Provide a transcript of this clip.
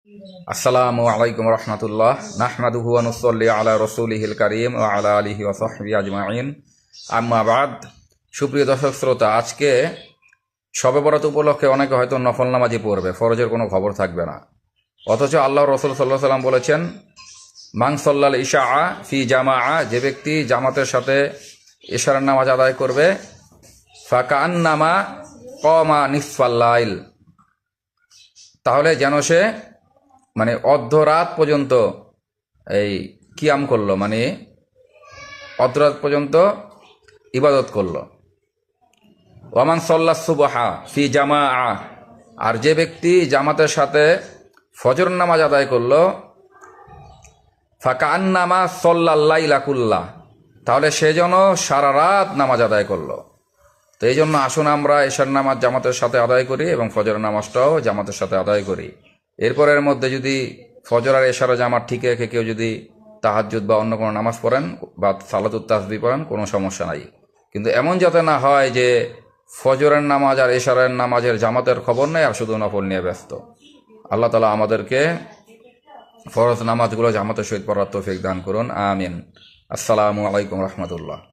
আসসালামু আলাইকুম রহমতুল্লাহ নাহমাদুহু ওয়া নুসাল্লি আলা রাসূলিহিল কারীম ওয়া আলা আলিহি ওয়া সাহবিহি আজমাইন আম্মা বাদ। সুপ্রিয় দর্শক শ্রোতা, আজকে শবে বরাত উপলক্ষে অনেকে হয়তো নফল নামাজি পড়বে, ফরজের কোনো খবর থাকবে না। অথচ আল্লাহ রসুল সাল্লাল্লাহু আলাইহি সাল্লাম বলেছেন, মান সাল্লাল ইশা ফি জামাআ, যে ব্যক্তি জামাতের সাথে ইশার নামাজ আদায় করবে, ফাকান্নামা কমা নিসফাল লাইল, তাহলে যেন সে অর্ধরাত পর্যন্ত এই কিয়াম করলো, অর্ধরাত পর্যন্ত ইবাদত করলো। ওয়ামান সল্লা সুবহা ফি জামা, আর যে ব্যক্তি জামাতের সাথে ফজর নামাজ আদায় করলো, ফাকান্নামা সল্লাল্লাইলা কুল্লাহ, তাহলে সে যেন সারা রাত নামাজ আদায় করলো। তো এই জন্য আসুন আমরা এশার নামাজ জামাতের সাথে আদায় করি এবং ফজর নামাজটাও জামাতের সাথে আদায় করি। এরপরের মধ্যে যদি ফজর আর এশার জামাত ঠিক রেখে কেউ যদি তাহাজ্জুদ বা অন্য কোনো নামাজ পড়েন বা সালাতুত তাসবিহ পড়েন, কোনো সমস্যা নাই। কিন্তু এমন যাতে না হয় যে ফজরের নামাজ আর এশারের নামাজের জামাতের খবর নেই আর শুধু নফল নিয়ে ব্যস্ত। আল্লাহ তাআলা আমাদেরকে ফরজ নামাজগুলো জামাতের সহিত পড়ার তৌফিক দান করুন, আমিন। আসসালামু আলাইকুম রহমতুল্লাহ।